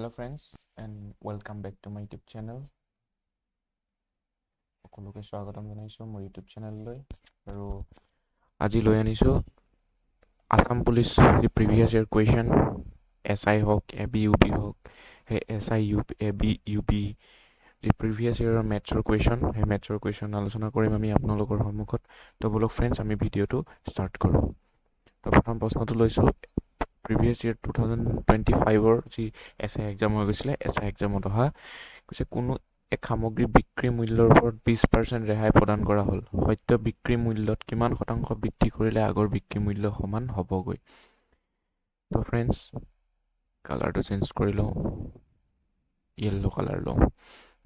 Hello friends and welcome back to my YouTube channel. সকলোকে স্বাগতম জনাইছো মোৰ YouTube চেনেললৈ আৰু আজি লৈ আনিছো আসাম পুলিচ দি প্ৰিভিয়াস ইয়াৰ কোৱেশ্চন SI হক AB UB হক হে SI UB AB UB দি প্ৰিভিয়াস ইয়াৰৰ মেথছৰ কোৱেশ্চন হে মেথছৰ কোৱেশ্চন আলোচনা কৰিম আমি আপোনালোকৰ সন্মুখত তো বলক ফ্ৰেন্ডছ আমি ভিডিওটো ষ্টাৰ্ট কৰো তো প্ৰথম প্ৰশ্নটো লৈছো প্ৰিভিয়াস ইয়াৰ 2025 ৰ যি SI এক্সাম হৈ গৈছিল SI এক্সামত অহা কৈছে কোনো এক সামগ্ৰী বিক্ৰী মূল্যৰ ওপৰত 20% ৰেহাই প্ৰদান কৰা হ'ল সত্য বিক্ৰী মূল্যত কিমান শতাংশ বৃদ্ধি কৰিলে আগৰ বিক্ৰী মূল্য সমান হ'বগৈ তো फ्रेंड्स কালাৰটো চেঞ্জ কৰি লওঁ ইয়েলো কালাৰ লওঁ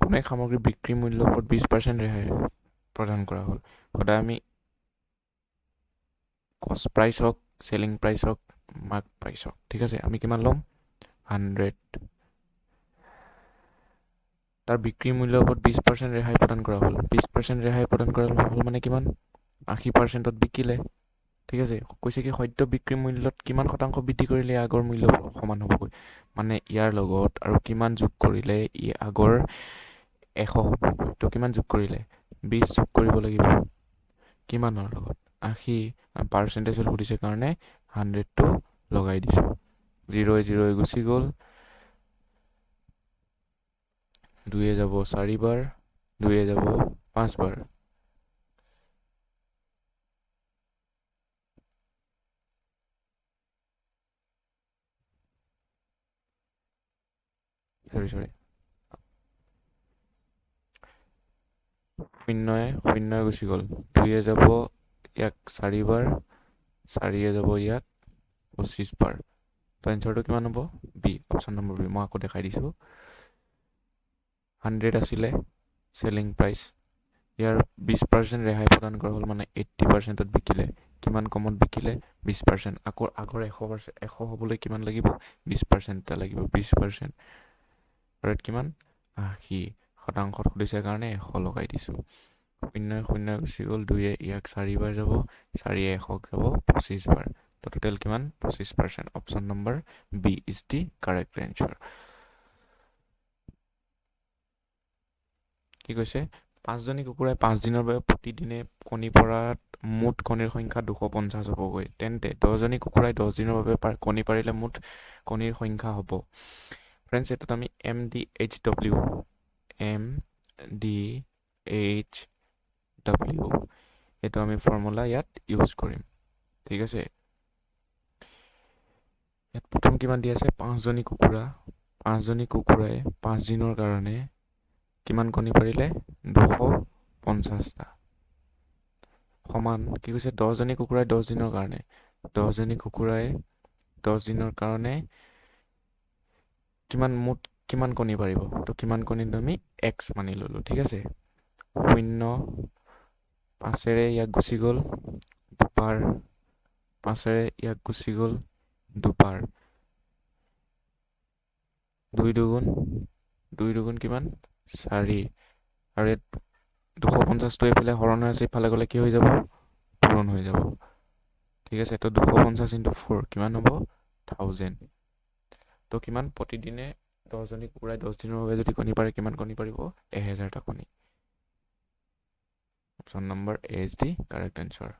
কোনো এক সামগ্ৰী বিক্ৰী মূল্যৰ ওপৰত 20% ৰেহাই প্ৰদান কৰা হ'ল সদায় আমি কষ্ট প্ৰাইস হক সেলিং প্ৰাইস হক মাৰ্ক প্ৰাইস হক ঠিক আছে আমি কিমান লম 100 তাৰ বিক্ৰী মূল্যৰ ওপৰত 20% ৰেহাই প্ৰদান কৰা হ'ল 20% ৰেহাই প্ৰদান কৰা হ'ল মানে কিমান 80% ত বিকিলে ঠিক আছে কৈছে কি সত্য বিক্ৰী মূল্যত কিমান শতাংশ বৃদ্ধি কৰিলে আগৰ মূল্য সমান হ'বগৈ মানে ইয়াৰ লগত আৰু কিমান যোগ কৰিলে ই আগৰ 100 হ'বগৈ তো কিমান যোগ কৰিলে 20 যোগ কৰিব লাগিব কিমানৰ লগত 80 পাৰ্চেন্টেজত সুধিছে কাৰণে 100 টো লগাই দিছো 0 0 গুচি গ'ল 2 যাব 4 বাৰ 2 যাব 5 বাৰ সৰি শূন্য গুচি গ'ল 2 যাব ইয়াক 4 বাৰ 4 যাব ইয়াক 25 বাৰ তো এনসাৰটো কিমান হ'ব বি অপচন নম্বৰ বি মই আকৌ দেখাই দিছো 100 আছিলে সেলিং প্ৰাইস ইয়াৰ 20% ৰেহাই প্ৰদান কৰা হ'ল মানে 80% ত বিকিলে কিমান কমত বিকিলে 20% আকৌ আগৰ 100 হ'বলৈ কিমান লাগিব 20% এটা লাগিব 20% আৰু কিমান 80 শতাংশত সুধিছে কাৰণে 100 লগাই দিছো 0 গুচি গ'ল 2 ইয়াক 4 বাৰ যাব 4 100 যাব 25 বাৰ তো টোটাল কিমান 25% option number B is the correct answer কি কৈছে 5 জনী কুকুৰাই 5 দিনৰ বাবে প্ৰতিদিনে কণী পৰাত মুঠ কণীৰ সংখ্যা 250 হ'বগৈ তেন্তে 10 জনী কুকুৰাই 10 দিনৰ বাবে কণী পাৰিলে মুঠ কণীৰ সংখ্যা হ'ব फ्रेंड्स এটাত আমি MDHW এটো আমি ফৰ্মুলা ইয়াত ইউজ কৰিম ঠিক আছে ইয়াত প্ৰথম কিমান দি আছে 5 জনী কুকুৰাই 5 দিনৰ কাৰণে কিমান কণী পাৰিলে 250 টা সমান কি কৈছে 10 জনী কুকুৰাই 10 দিনৰ কাৰণে 10 জনী কুকুৰাই 10 দিনৰ কাৰণে কিমান মুঠ কিমান কণী পাৰিব তো কিমান কণীত আমি x মানি ললো ঠিক আছে 0 5ৰে ইয়াক গুচি গ'ল দুপাৰ 5ৰে ইয়াক গুচি গ'ল দুপাৰ 2 দুগুণ কিমান 4 আৰু 250 টো এফালে হৰণ হৈ আছে ইফালে গলে কি হৈ যাব পূৰণ হৈ যাব ঠিক আছে তো 250 * 4 কিমান হ'ব 1000 তো কিমান প্ৰতিদিনে 10 জনী কুকুৰাই 10 দিনৰ বাবে যদি কণী পাৰে কিমান কণী পাৰিব 1000 টা কণী option number A is the correct answer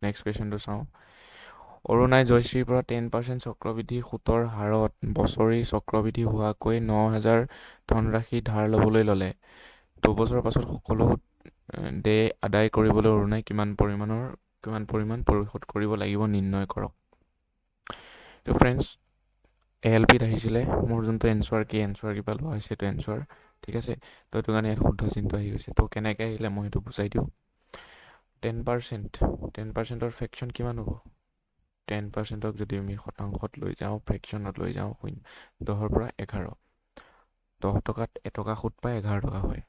next কোৱেশ্চনটো চাওঁ অৰুণাই জয়শ্ৰীৰ পৰা 10% চক্ৰবৃদ্ধি সুতৰ হাৰত বছৰি চক্ৰবৃদ্ধি হোৱাকৈ 9000 ধনৰাশি ধাৰ ল'বলৈ ল'লে 2 বছৰৰ পাছত সকলো দে আদায় কৰিবলৈ অৰুণাই কিমান পৰিমাণ পৰিশোধ কৰিব লাগিব নিৰ্ণয় কৰক তো फ्रेंड्स এলপিত আহিছিলে মোৰ যোনটো এনসাৰ কি পালো হৈছে তো এনসাৰ ঠিক আছে তো এটো কাৰণে শুদ্ধ চিহ্নটো আহি গৈছে তো কেনেকৈ আহিলে মই এটো বুজাই দিও 10% অৰ ফ্ৰেকশন কিমান হ'ব 10% ক যদি আমি শতাংশত লৈ যাওঁ ফ্ৰেকশনত লৈ যাওঁ 10 ৰ পৰা 11 10 টকাত 1 টকা সুদ পায় 11 টকা হয়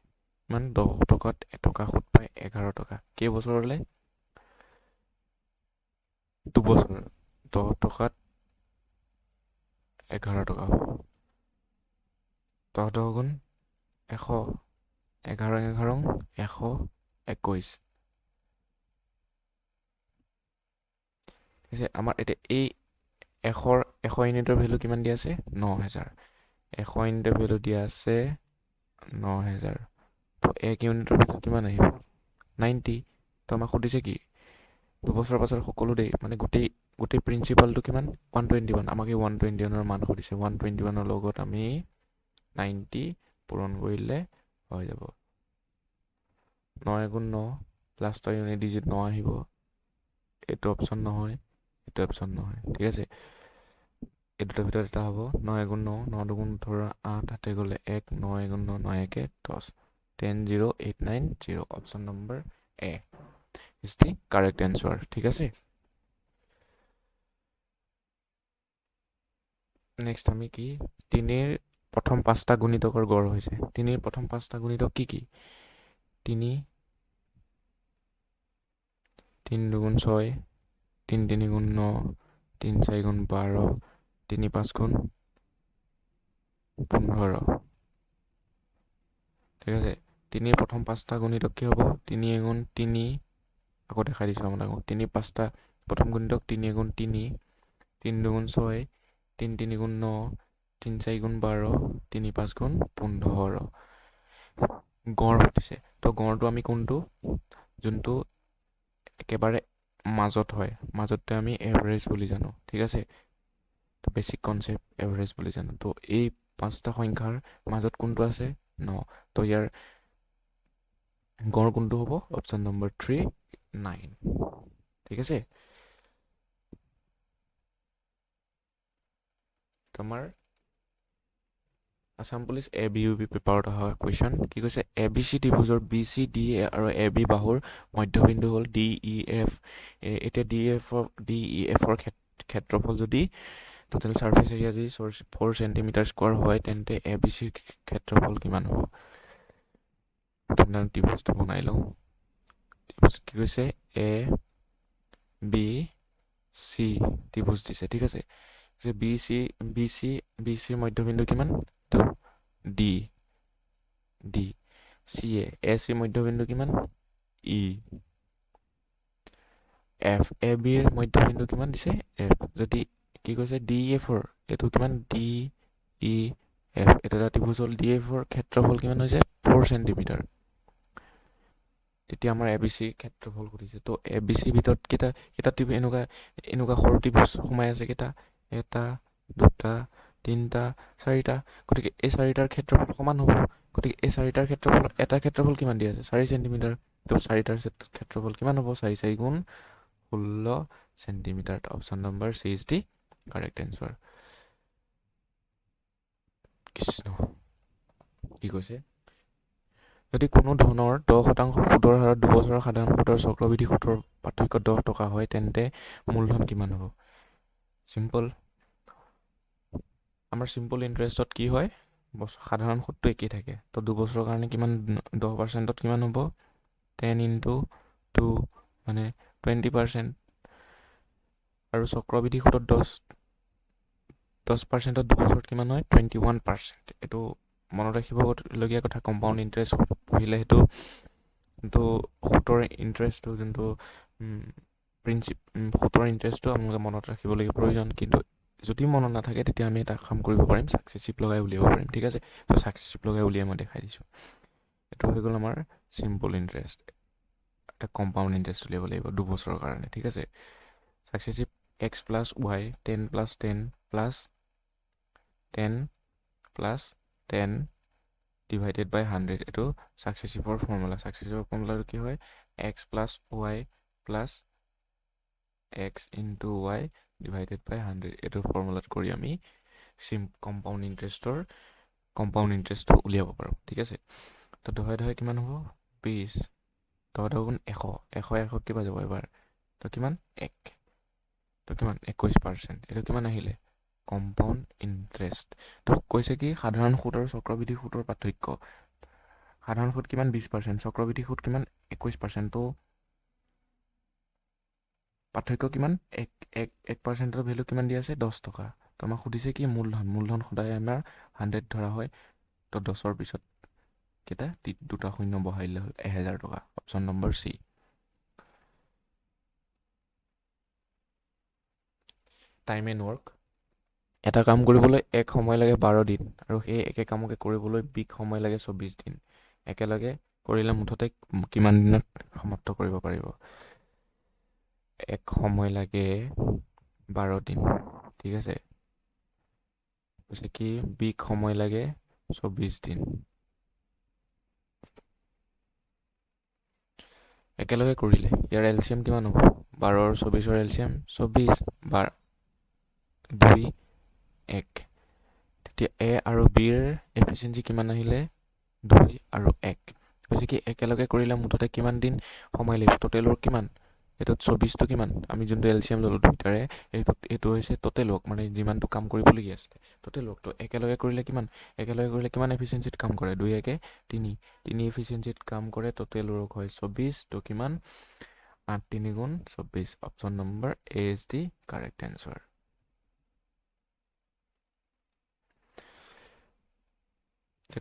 মানে 10 টকাত 1 টকা সুদ পায় 11 টকা কেই বছৰলে 2 বছৰ 10 টকাত 11 টকা হ'ব 10 গুণ 100 11 121 ঠিক আছে আমাৰ এতিয়া এই 100ৰ 100 ইউনিটৰ ভেলু কিমান দিয়া আছে 9000 100 ইউনিটৰ ভেলু দিয়া আছে 9000 তো 1 ইউনিটৰ ভেলু কিমান আহিব 90 তো আমাক সুধিছে কি দুবছৰৰ পাছত সকলো দেই মানে গোটেই প্ৰিন্সিপালটো কিমান 121 আমাক এই 121ৰ মান সুধিছে 121ৰ লগত আমি 90 পূৰণ কৰিলে হৈ যাব 9 গুণ 9 লাষ্টৰ ইউনিট ডিজিট 9 আহিব এইটো অপশ্যন নহয় এইটো অপশ্যন নহয় ঠিক আছে এই দুটাৰ ভিতৰত এটা হ'ব 9 গুণ 9 9 দুগুণ 18 8 হাতে গ'লে 1 9 গুণ 9 9 1 10 10890 option number A is the correct answer ঠিক আছে নেক্সট আমি কি 3 প্ৰথম 5টা গুণিতকৰ গড় হৈছে 3 প্ৰথম 5টা গুণিতক কি 3 3 দুগুণ 6 3 3 গুণ 9 3 4 গুণ 12 3 5 গুণ 15 ঠিক আছে 3 প্ৰথম 5টা গুণিতক কি হ'ব 3 গুণ 3 আকৌ দেখাই দিছোঁ আপোনাক 3 5টা প্ৰথম গুণিতক 3 গুণ 3 3 দুগুণ 6 3 3 গুণ 9 3 4 গুণ 12 3 5 গুণ 15 গড় উঠিছে তো গড়টো আমি কোনটো যোনটো একেবাৰে মাজত হয় মাজতে আমি এভাৰেজ বুলি জানো ঠিক আছে তো বেসিক কনসেপ্ট এভাৰেজ বুলি জানো তো এই 5টা সংখ্যাৰ মাজত কোনটো আছে 9 তো ইয়াৰ গড় কোনটো হ'ব অপশ্যন নম্বৰ 3 9 ঠিক আছে তোমাৰ আসাম পুলিচ ABUP পেপাৰত অহা কুৱেশ্যন কি কৈছে ABC ত্ৰিভুজৰ BCD আৰু AB বাহুৰ মধ্যবিন্দু হ'ল DEF এতিয়া DEFৰ ক্ষেত্ৰফল যদি টোটেল সাৰফেস এৰিয়া যদি 4 সেন্টিমিটাৰ স্কয়াৰ হয় তেন্তে ABC ক্ষেত্ৰফল কিমান হ'ব আপোনাৰ ত্ৰিভুজটো বনাই লওঁ ত্ৰিভুজ কি কৈছে ABC ত্ৰিভুজ দিছে ঠিক আছে যে BCৰ মধ্যবিন্দু কিমান তো D CA ACৰ মধ্যবিন্দু কিমান E F ABৰ মধ্যবিন্দু কিমান দিছে F যদি কি কৈছে DEFৰ এটো কিমান DEF এটা ত্ৰিভুজ হ'ল DEFৰ ক্ষেত্ৰফল কিমান হৈছে 4 সেন্টিমিটাৰ তেতিয়া আমাৰ ABC ক্ষেত্ৰফল কৰিছে তো ABC ভিতৰত কিটা ত্ৰিভুজ এনেকুৱা সৰু ত্ৰিভুজ সোমাই আছে কিটা এটা দুটা তিনটা চাৰিটা গতিকে এই চাৰিটাৰ ক্ষেত্ৰফল সমান হ'ব গতিকে এই চাৰিটাৰ ক্ষেত্ৰফল এটা ক্ষেত্ৰফল কিমান দিয়া আছে 4 সেন্টিমিটাৰ তো চাৰিটাৰ ক্ষেত্ৰফল কিমান হ'ব 4 4 গুণ 16 centimetre option number C is the correct answer Krishna কি কৈছে যদি কোনো ধনৰ 10% সুদৰ হাৰত 2 বছৰৰ সাধাৰণ সুদৰ চক্ৰবৃদ্ধি সুদৰ পাৰ্থক্য 10 টকা হয় তেন্তে মূলধন কিমান হ'ব সিম্পল আমাৰ সিম্পল ইন্টাৰেষ্টত কি হয় সাধাৰণ সুদটো একেই থাকে তো 2 বছৰৰ কাৰণে কিমান 10%ত কিমান হ'ব 10 into 2 মানে 20% আৰু চক্ৰবৃদ্ধি সুদত 10%ত 2 বছৰত কিমান হয় 21% এটো মনত ৰাখিবলগীয়া কথা কম্পাউণ্ড ইন্টাৰেষ্ট পঢ়িলে হেতু তো সুতৰ ইন্টাৰেষ্টটো যোনটো সুতৰ ইন্টাৰেষ্টটো আপোনালোকে মনত ৰাখিবলগীয়া প্ৰয়োজন কিন্তু যদি মনত নাথাকে তেতিয়া আমি এটা কাম কৰিব পাৰিম সাকসেসিভ লগাই উলিয়াব পাৰিম ঠিক আছে তো সাকসেসিভ লগাই উলিয়াই মই দেখাই দিছো এটো হৈ গ'ল আমাৰ সিম্পল ইন্টাৰেষ্ট এটা কম্পাউণ্ড ইন্টাৰেষ্ট উলিয়াব লাগিব 2 বছৰৰ কাৰণে ঠিক আছে successive x plus y 10 plus 10 plus 10 plus 10 divided by 100 এটো সাকসেসিভৰ ফৰ্মুলাটো কি হয় x plus y plus x into y divided by 100 এটো ফৰ্মুলাত কৰি আমি কম্পাউণ্ড ইন্টাৰেষ্টটো উলিয়াব পাৰো ঠিক আছে তো দহাই কিমান হ'ব 20 দহাই গুণ 100 কিবা যাব এবাৰ তো কিমান 1 তো কিমান 21% এটো কিমান আহিলে কম্পাউণ্ড ইন্টাৰেষ্ট তো কৈছে কি সাধাৰণ সুদ আৰু চক্ৰবৃদ্ধি সুদৰ পাৰ্থক্য সাধাৰণ সুদ কিমান 20% চক্ৰবৃদ্ধি সুদ কিমান 21% তো পাৰ্থক্য কিমান 1%ৰ ভ্যালু কিমান দিয়া আছে 10 টকা তো আমাক সুধিছে কি মূলধন সদায় আমাৰ 100 ধৰা হয় তো 10ৰ পিছত কেটা দুটা শূন্য বহাইলে হ'ল 1000 টকা option number C time and work এটা কাম কৰিবলৈ এক সময় লাগে 12 দিন আৰু সেই একে কামকে কৰিবলৈ বিক সময় লাগে 24 দিন। একেলগে কৰিলে মুঠতে কিমান দিনত সমাপ্ত কৰিব পাৰিব? এক সময় লাগে 12 দিন, ঠিক আছে। কৈছে কি বিক সময় লাগে 24 দিন। একেলগে কৰিলে ইয়াৰ এলচিএম কিমান হ'ব? 12 আৰু 24ৰ এলচিএম 24, 2, 1। তেতিয়া এ আৰু বিৰ এফিচিয়েঞ্চি কিমান আহিলে? 2 আৰু 1। কৈছে কি একেলগে কৰিলে মুঠতে কিমান দিন সময় লাগিব? টোটেলৰ কিমান? এইটোত 24টো কিমান? আমি যোনটো এলচিএম ল'লোঁ দুইটাৰে, এইটো হৈছে টোটেল ৱৰ্ক, মানে যিমানটো কাম কৰিবলগীয়া আছিলে টোটেল ৱৰ্কটো। একেলগে কৰিলে কিমান? একেলগে কৰিলে কিমান এফিচিয়েঞ্চিত কাম কৰে? 2 1 3। 3 এফিচিয়েঞ্চিত কাম কৰে, টোটেল ৱৰ্ক হয় 24। তো কিমান? 8 3 গুণ 24। Option number A is the correct answer.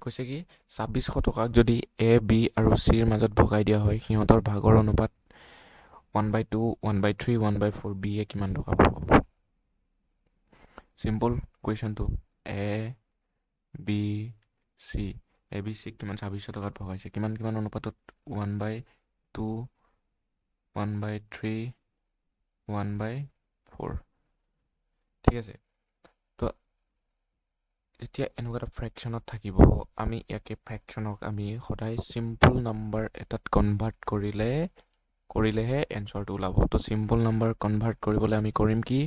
কৈছে কি 2600 টকাক যদি এ বি আৰু চিৰ মাজত ভগাই দিয়া হয়, সিহঁতৰ ভাগৰ অনুপাত 1/2, 1/3, 1/4, বি এ কিমান টকা পাব? Simple কুৱেশ্যনটো। A B C, A B চিক কিমান 2600 টকাত ভগাইছে, কিমান কিমান অনুপাতত? 1/2, 1/3, 1/4, ঠিক আছে। তো এতিয়া এনেকুৱা এটা ফ্ৰেকশ্যনত থাকিব, আমি ইয়াকে ফ্ৰেকশ্যনক আমি সদায় চিম্পল নাম্বাৰ এটাত কনভাৰ্ট কৰিলেহে এনচাৰটো ওলাব। তো চিম্পল নাম্বাৰ কনভাৰ্ট কৰিবলৈ আমি কৰিম কি?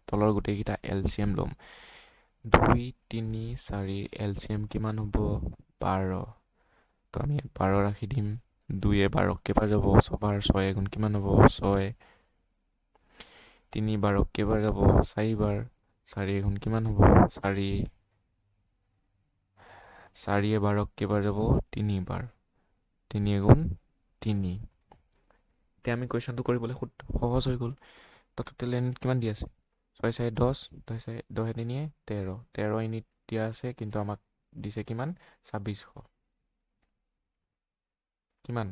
তলৰ গোটেইকেইটা এলচিএম ল'ম। 2 3 4 এলচিএম কিমান হ'ব? 12। তো আমি 12 ৰাখি দিম। 2 12ক কেইবাৰ যাব? 6বাৰ। 6 গুণ কিমান হ'ব? 6। 3 12ক কেইবাৰ যাব? 4বাৰ। 4 গুণ কিমান হ'ব? 4। 4 12ক কেইবাৰ যাব? 3বাৰ। 3 গুণ 3। এতিয়া আমি কুৱেশ্যনটো কৰিবলৈ সহজ হৈ গ'ল। তো টোটেল ইউনিট কিমান দি আছে? 6 4 10, 10 3 13। 13 ইউনিট দিয়া আছে, কিন্তু আমাক দিছে কিমান? 2600। কিমান?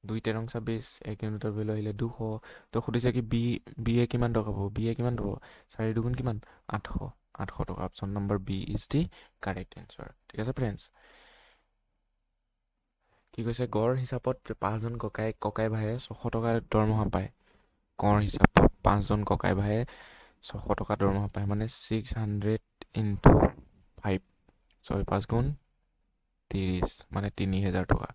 2 13 26, 1 ইউনিটৰ ভেলু আহিলে 200। তো সুধিছে কি বি এ কিমান টকা পাব? বি এ কিমান পাব? 4 দুগুণ কিমান? 800। 800 টকা। Option number B is the correct answer. ঠিক আছে ফ্ৰেণ্ডছ। কি কৈছে? গড় হিচাপত 5জন ককাই ভায়ে 600 টকা দৰমহা পায়। গড় হিচাপত 5জন ককাই ভায়ে 600 টকা দৰমহা পায়, মানে 600 ইনটু 5। 6 5 গুণ 30, মানে 3000 টকা।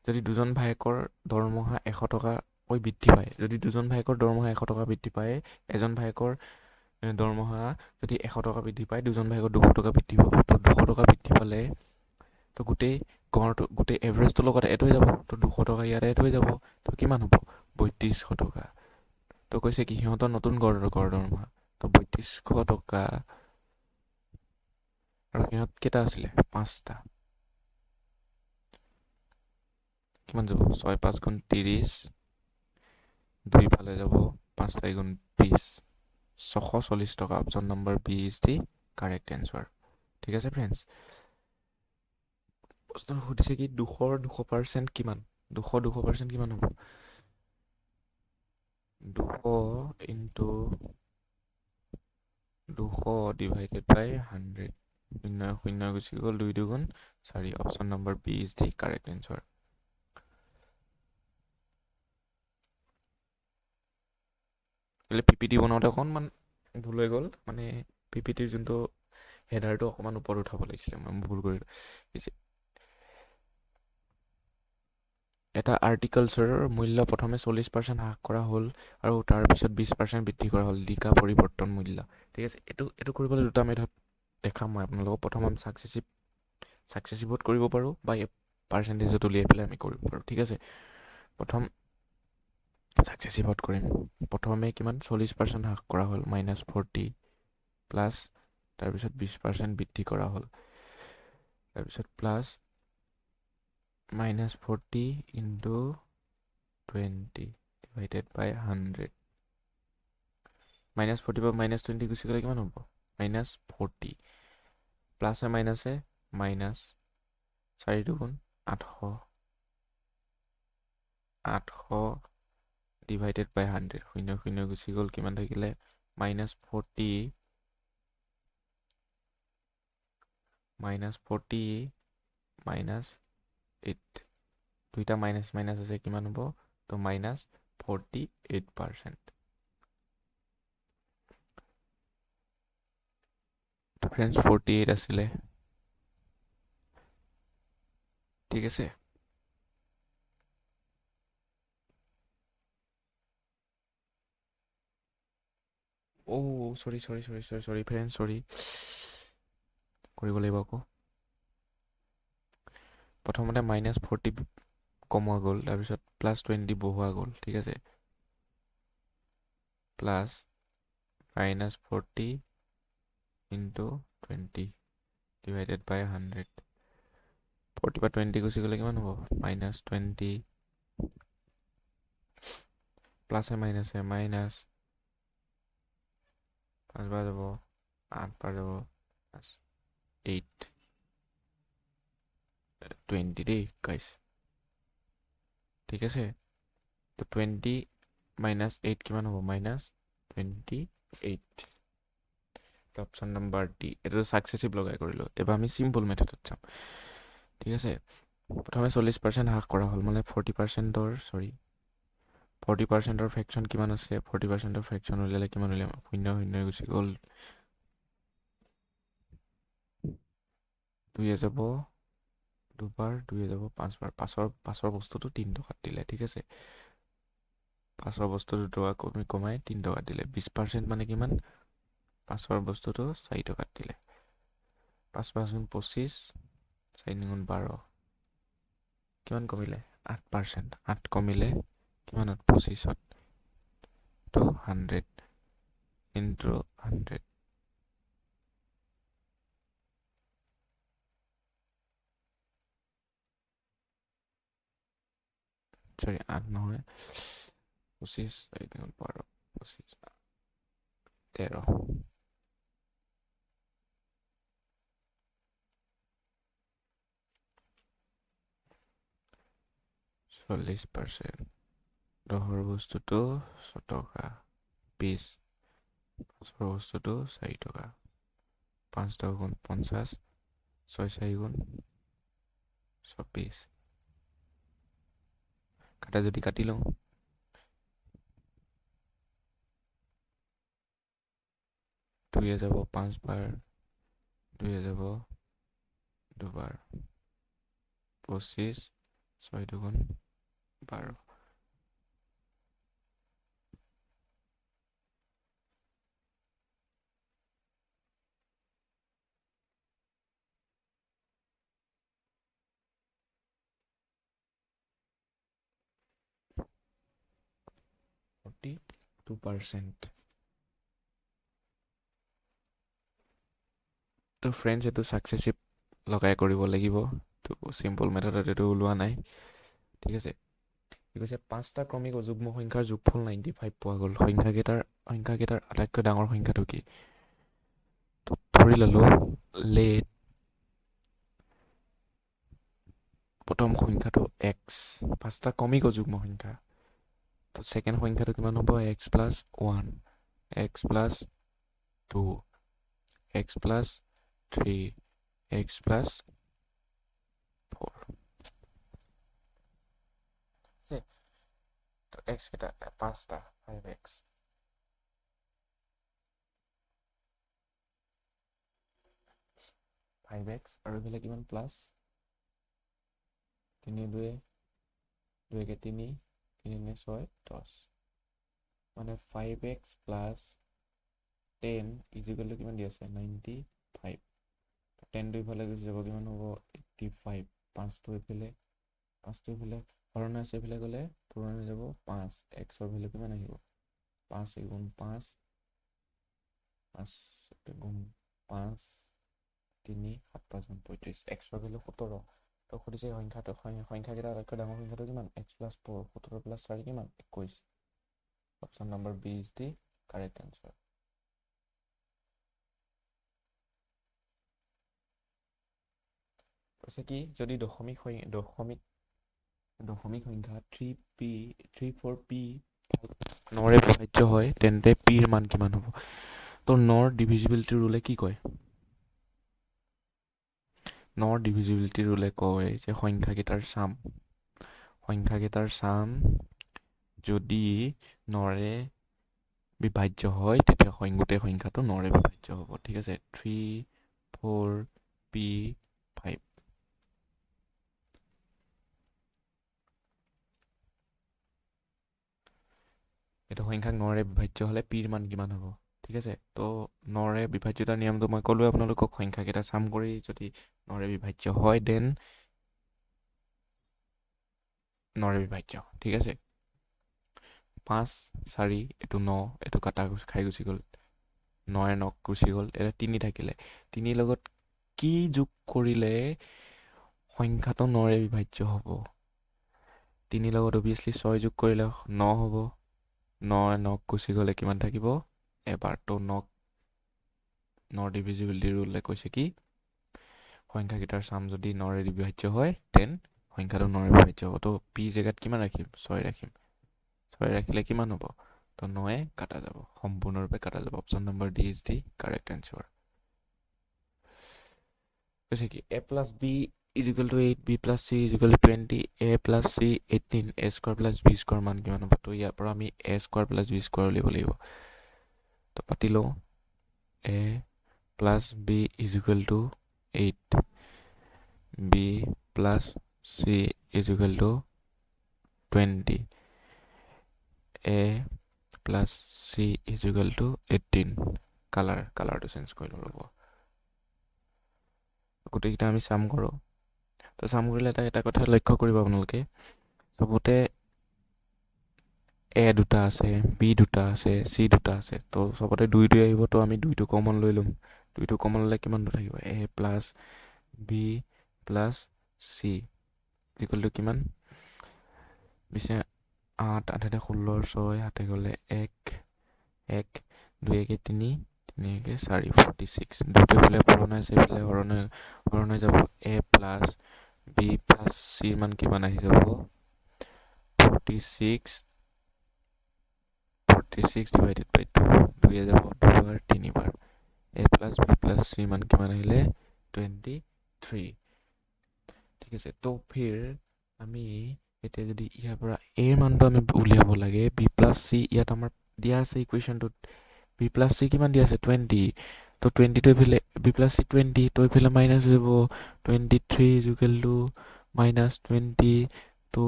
যদি দুজন ভায়েকৰ দৰমহা 100 টকাকৈ বৃদ্ধি পায়, যদি দুজন ভায়েকৰ দৰমহা 100 টকা বৃদ্ধি পায়, এজন ভায়েকৰ দৰমহা যদি 100 টকা বৃদ্ধি পায়, দুজন ভায়েকৰ 200 টকা বৃদ্ধি পাব। তো 200 টকা বৃদ্ধি পালে তো গোটেই এভাৰেজটোৰ লগত এড হৈ যাব। তো 200 টকা ইয়াত এড হৈ যাব। তো কিমান হ'ব? 3200 টকা। তো কৈছে কি সিহঁতৰ নতুন গড় দৰমহা তো 3200 টকা, আৰু সিহঁত কেইটা আছিলে? 5টা। কিমান যাব? 6 5 গুণ 30, 2 ফালে যাব, 5 4 গুণ 20, 640 টকা। Option number B is the correct answer. ঠিক আছে ফ্ৰেণ্ডছ। প্ৰশ্ন সুধিছে কি 200ৰ 200% কিমান? 200% কিমান হ'ব? 200 ইনটু 200 ডিভাইডেড বাই 100। 0 0 গুচি গ'ল, 2 দুগুণ 4। Option number B is the correct answer. PPT বনাওঁতে অকণমান ভুল হৈ গ'ল, মানে পিপিটিৰ যোনটো হেডাৰটো অকণমান ওপৰত উঠাব লাগিছিলে, মই ভুল কৰিলোঁ। এটা আৰ্টিকলছৰ মূল্য প্ৰথমে 40% হ্ৰাস কৰা হ'ল আৰু তাৰপিছত 20% বৃদ্ধি কৰা হ'ল। লিখা পৰিৱৰ্তন মূল্য। ঠিক আছে, এইটো কৰিবলৈ দুটা মেথড দেখাম মই আপোনালোকক। প্ৰথম আমি ছাকচেছিভত কৰিব পাৰোঁ, বা পাৰ্চেণ্টেজত উলিয়াই পেলাই আমি কৰিব পাৰোঁ। ঠিক আছে, প্ৰথম ছাকচেছিভত কৰিম। প্ৰথমে কিমান? 40% হ্ৰাস কৰা হ'ল, -40 প্লাছ, তাৰপিছত 20% বৃদ্ধি কৰা হ'ল, তাৰপিছত প্লাছ -40 ইনটু 20 ডিভাইডেড বাই 100। -40 পৰা -20 গুচি গ'লে কিমান হ'ব? -40। প্লাছে মাইনাছে মাইনাছ, 4 দুগুণ 800। 800 ডিভাইডেড বাই 100। 0 0 গুচি গ'ল, কিমান থাকিলে? -40 মাইনাছ 40 মাইনাছ 8 দুইটা মাইনাছ মাইনাছ আছে কিমান হ'ব তো মাইনাছ 48%। ফ্ৰেণ্ডছ 48 আছিলে, ঠিক আছে। চৰি ফ্ৰেণ্ডছ, চৰি কৰিব লাগিব আকৌ। প্ৰথমতে মাইনাছ 40 কমোৱা গ'ল, তাৰপিছত প্লাছ 20 বহোৱা গ'ল, ঠিক আছে। প্লাছ মাইনাছ 40 ইনটু 20 ডিভাইডেড বাই 100। 40 পৰা 20 গুচি গ'লে কিমান হ'ব? মাইনাছ 20 প্লাছে মাইনাছে মাইনাছ 5 বাৰ যাব 8 বাৰ যাব 8 20 দেই গাইছ, ঠিক আছে। তো 20 মাইনাছ 8 কিমান হ'ব? মাইনাছ 28। তো অপশ্যন নম্বৰ ডি, এইটো ছাকচেছিভ লগাই কৰিলোঁ। এবাৰ আমি চিম্পল মেথডত চাম, ঠিক আছে। প্ৰথমে 40% হ্ৰাস কৰা হ'ল, মানে 40%ৰ ফ্ৰেকশ্যন কিমান আছে? 40%ৰ ফ্ৰেকশ্যন উলিয়ালে কিমান উলিয়াম? 0 0 গুচি গ'ল, 2 যাব দুবাৰ, 2 যাব 5 বাৰ। পাছৰ বস্তুটো 3 টকাত দিলে, ঠিক আছে। পাছৰ বস্তুটো 2 টকা কমাই 3 টকাত দিলে। 20% মানে কিমান? পাছৰ বস্তুটো 4 টকাত দিলে। 5 5 গুণ 25, 4 গুণ 12, কিমান কমিলে? 8%। 8 কমিলে কিমানত? 25ত। তো 100 ইনটু 100, চৰি 8 নহয়, 25 4 গুণ 12, 25 13। 40%, 10ৰ বস্তুটো 6 টকা, 20 পাঁচৰ বস্তুটো 4 টকা, 5 টকা গুণ 50, 6 4 গুণ 24। কাটা যদি কাটি লওঁ, 2 যাব 5 বাৰ, 2 যাব দুবাৰ, 25 6 দুগুণ 12। ফৰ্টি 2%। তো ফ্ৰেণ্ডছ, এইটো ছাকচেছিভ লগাই কৰিব লাগিব। তো চিম্পল মেথডত এইটো ওলোৱা নাই, ঠিক আছে। কি কৈছে? 5টা ক্ৰমিক যুগ্ম সংখ্যাৰ যোগফল 95 পোৱা গ'ল। সংখ্যাকেইটাৰ আটাইতকৈ ডাঙৰ সংখ্যাটো কি? তো ধৰি ল'লো লেট প্ৰথম সংখ্যাটো এক্স, 5টা ক্ৰমিক যুগ্ম সংখ্যা। তো ছেকেণ্ড সংখ্যাটো কিমান হ'ব? X plus 1, x plus 2, x plus 3, x plus 4। তো এক্স কেইটা? 5টা, 5x। 5x আৰু এইফালে কিমান? প্লাছ 3 2 2 3 3 6 10, মানে 5x প্লাছ 10 ইজিকেল টু কিমান দি আছে? 95। 10টো ইফালে গুচি যাব, কিমান হ'ব? 85। 5টো এইফালে হৰণ আছে, এইফালে গ'লে পূৰণ হৈ যাব 5। এক্সৰ ভেলু কিমান আহিব? 5 গুণ 5, 5 গুণ 5 3 7 5 গুণ 35। এক্সৰ ভেলু 17। তো সুধিছে সংখ্যাকেইটা আটাইতকৈ ডাঙৰ সংখ্যাটো কিমান? এক্স প্লাছ 4, 17 প্লাছ 4 কিমান? 21। Option number B is the correct answer. কৈছে কি? যদি দশমিক সংখ্যা 34p 9ৰে বিভাজ্য হয়, তেন্তে পিৰ মান কিমান হ'ব? তো 9ৰ ডিভিজিবিলিটি ৰুলে কি কয়? নৰ ডিভিজিবিলিটি ৰুলে কয় যে সংখ্যাকেইটাৰ চাম যদি নৰে বিভাজ্য হয় তেতিয়া গোটেই সংখ্যাটো নৰে বিভাজ্য হ'ব। ঠিক আছে, 3 4 p 5 এইটো সংখ্যাক নৰে বিভাজ্য হ'লে পিৰ মান কিমান হ'ব? ঠিক আছে, তো নৰে বিভাজ্যতাৰ নিয়মটো মই ক'লোৱে আপোনালোকক, সংখ্যাকেইটা চাম কৰি যদি নৰে বিভাজ্য হয় দেন নৰে বিভাজ্য। ঠিক আছে, 5 4 এইটো 9, এইটো কাটা খাই গুচি গ'ল, 9 9 গুচি গ'ল, এটা 3 থাকিলে, 3 লগত কি যোগ কৰিলে সংখ্যাটো নৰে বিভাজ্য হ'ব? 3 লগত অভিয়াছলি 6 যোগ কৰিলে 9 হ'ব, 9 9 গুচি গ'লে কিমান থাকিব? এবাৰতো নৰ ডিভিজিবিলিটি ৰুলে কৈছে কি সংখ্যাকেইটাৰ চাম যদি নৰে বিভাজ্য হয় দেন সংখ্যাটো নৰে বিভাজ্য হ'ব। তো পি জেগাত কিমান ৰাখিম? 6 ৰাখিম। 6 ৰাখিলে কিমান হ'ব? তো 9 কাটা যাব, সম্পূৰ্ণৰূপে কাটা যাব। Option number D is the correct answer. কৈছে কি a plus b is equal to 8, b plus c is equal to 20, a plus c 18, a square plus b square মান কিমান হ'ব? তো ইয়াৰ পৰা আমি a square plus b square উলিয়াব লাগিব। তো পাতি লওঁ, a plus b is equal to 8, b plus c is equal to 20, a plus c is equal to 18। কালাৰটো চেঞ্জ কৰি ল'ব। গোটেইকেইটা আমি চাম কৰোঁ। তো চাম কৰিলে এটা কথা লক্ষ্য কৰিব আপোনালোকে, চবতে a দুটা আছে, b দুটা আছে, c দুটা আছে। তো চবতে 2 2 আহিব, তো আমি 2টো কমন লৈ ল'ম। 2টো কমন ল'লে কিমানটো থাকিব? a plus b plus c equal to কিমান? 8 8 16 6 হাতে গ'লে 1 1 2 1 3 3 1 4 46। 2টো এইফালে হৰণ আছে, এইফালে হৰণ হৈ যাব। a plus b plus c মান কিমান আহি যাব? 46 ডিভাইডেড বাই 2, 2 যাব 2 বাৰ 3 বাৰ। a plus b plus c মান কিমান আহিলে? 23। ঠিক আছে, তো ফিৰ আমি এতিয়া যদি ইয়াৰ পৰা a মানটো আমি উলিয়াব লাগে, b প্লাছ c ইয়াত আমাৰ দিয়া আছে ইকুৱেশ্যনটোত, b প্লাছ c কিমান দিয়া আছে? 20। তো 20টো এইফালে b প্লাছ c 20, তো এইফালে মাইনাছ হৈ যাব 23 ইকুৱেল টু মাইনাছ 20, তো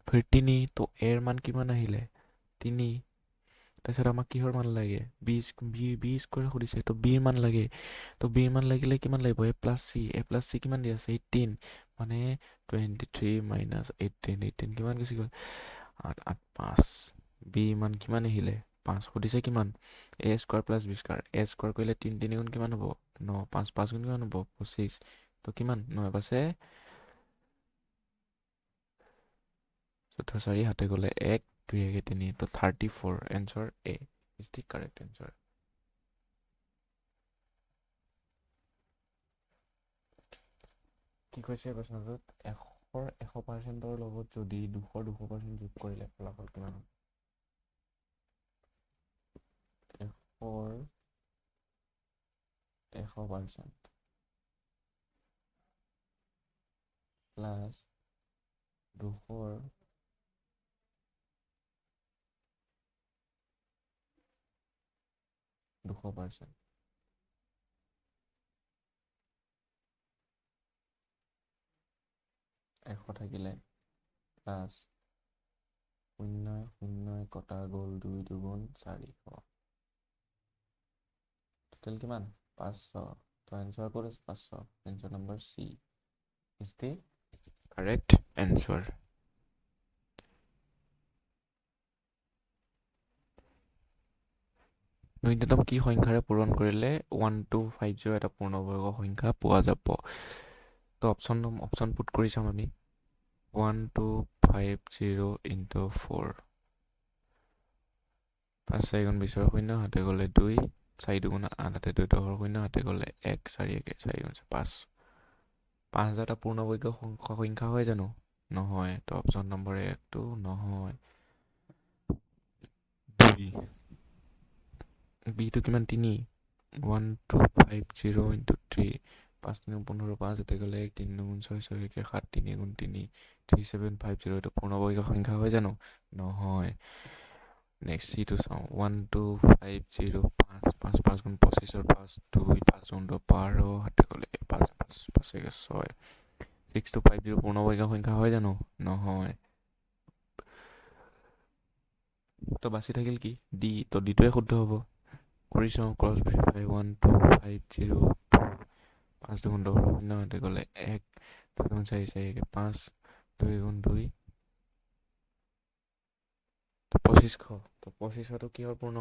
13। তো a ৰ মান কিমান আহিলে? 3। তাৰপিছত আমাক কিহৰ মান লাগে? বি স্কোৱাৰ সুধিছে, তো বিৰ মান লাগে। তো বিৰ মান লাগিলে কিমান লাগিব? a প্লাছ c কিমান দিয়া আছে? 18, মানে 23 মাইনাছ 18, 18 কিমান গুচি গ'ল? 8 8 5। বি মান কিমান আহিলে? 5। সুধিছে কিমান? a square plus b square. a square কৰিলে 3 3 গুণ কিমান হ'ব? 9, 5 5 গুণ কিমান হ'ব? 25। তো কিমান? 9 পাছে 4 হাতে গ'লে 1 2 1 3, তো 34। Answer A is the correct answer. কি কৈছে প্ৰশ্নটোত? 100% লগত যদি 200% যোগ কৰিলে ফলাফল কিমান হ'ব? 100% প্লাছ 200 200%। 100 থাকিলে প্লাছ 0 0 কটা গ'ল, 2 2 400। টোটেল কিমান? 500। তো এনচাৰ ক'ত আছে? 500। Answer number C is the correct answer. ন্যূনতম কি সংখ্যাৰে পূৰণ কৰিলে 1250 এটা পূৰ্ণবৰ্গ সংখ্যা পোৱা যাব? তো অপশ্যন পুট কৰি চাম আমি। 1250 ইনটু 4, 5 4 গুণ 20 শূন্য, হাতে গ'লে 2, 4 2 গুণ 8, হাতে 2 10 শূন্য, হাতে গ'লে 1 4 1 4 গুণ 5। 5000 এটা পূৰ্ণবৰ্গ সংখ্যা হয় জানো? নহয়। তো অপশ্যন নম্বৰ 1টো নহয়। বিটো কিমান? 3। 1250 ইনটু 3, 5 3 15 5 এতে গ'লে 1 3 গুণ 6 6 1 7 3 গুণ 3 3750 এইটো পূৰ্ণবৰ্গ সংখ্যা হয় জানো নহয় নেক্সট সিটো চাওঁ 1 2 5 0 5 5 5 গুণ 25 5 2 5 গুণ 12 হাতে গ'লে 5 5 5 6 6250 পূৰ্ণবৰ্গ সংখ্যা হয় জানো নহয় তো বাছি থাকিল কি ডি তো ডিটোৱে শুদ্ধ হ'ব কৰি চাওঁ ক্ৰছ ভেৰিফাই 1 2 5 0 5 2 গুণ 10 শূন্য হাতে গ'লে 1 2 গুণ 4 4 1 5 2 গুণ 2 তো 2500 তো 2500 কিহৰ পূৰ্ণ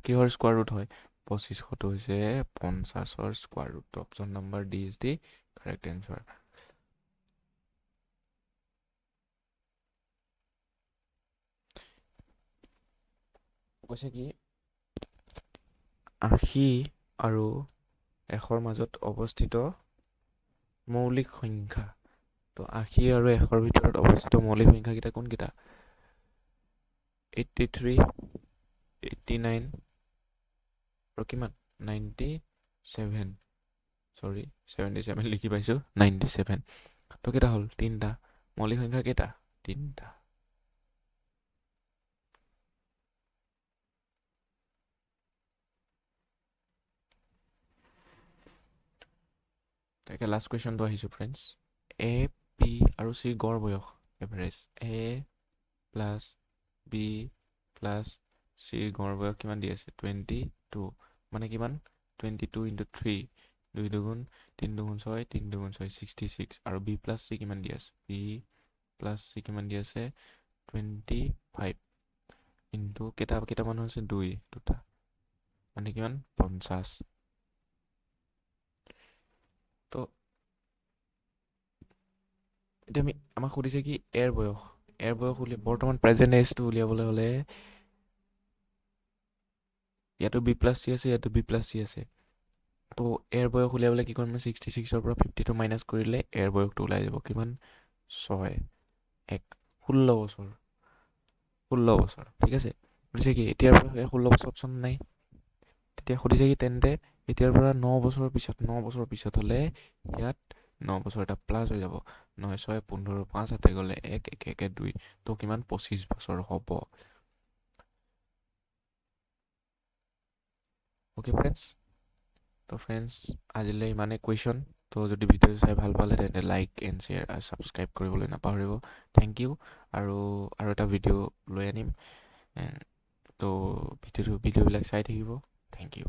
কিহৰ স্কোৱাৰ ৰুট হয় 2500 হৈছে 50ৰ square root option number D is the correct answer কৈছে কি 80 আৰু 100ৰ মাজত অৱস্থিত মৌলিক সংখ্যা তো 80 আৰু 100ৰ ভিতৰত অৱস্থিত মৌলিক সংখ্যা কেইটা কোনকেইটা 83 89 আৰু কিমান 97 সৰি 77 লিখি পাইছো 97 তো কেইটা হ'ল তিনটা মৌলিক সংখ্যা কেইটা তিনটা তাকে লাষ্ট কুৱেশ্যনটো আহিছো ফ্ৰেণ্ডছ এ পি আৰু চি গড় বয়স average A plus B plus চিৰ গড় বয়স কিমান দি আছে 22 মানে কিমান 22 ইনটু 3 2 দুগুণ 3 দুগুণ 6 3 দুগুণ 6 66 আৰু বি প্লাছ চি কিমান দি আছে বি প্লাছ চি কিমান দি আছে 25 ইনটু কেইটা মানুহ আছে দুটা মানে কিমান 50 তো এতিয়া আমাক সুধিছে কি এৰ বয়স বৰ্তমান প্ৰেজেণ্ট এজটো উলিয়াবলৈ হ'লে ইয়াতো বি প্লাছ চি আছে ইয়াতো বি প্লাছ চি আছে তো এৰ বয়স উলিয়াবলৈ কি কৰিম 66ৰ পৰা 52 মাইনাছ কৰিলে এৰ বয়সটো ওলাই যাব কিমান 6 1 16 বছৰ ঠিক আছে সুধিছে কি এতিয়াৰ পৰা 16 বছৰ অপশ্যন নাই তেতিয়া সুধিছে কি তেন্তে এতিয়াৰ পৰা 9 বছৰৰ পিছত হ'লে ইয়াত 9 বছৰ এটা প্লাছ হৈ যাব 9 6 15 5 হাতে গ'লে 1 1 1 2 তো কিমান 25 বছৰ হ'ব ওকে ফ্ৰেণ্ডছ তো ফ্ৰেণ্ডছ আজিলৈ ইমানে কুৱেশ্যন তো যদি ভিডিঅ'টো চাই ভাল পালে তেন্তে লাইক এণ্ড শ্বেয়াৰ আৰু ছাবস্ক্ৰাইব কৰিবলৈ নাপাহৰিব থেংক ইউ আৰু এটা ভিডিঅ' লৈ আনিম তো ভিডিঅ'বিলাক চাই থাকিব থেংক ইউ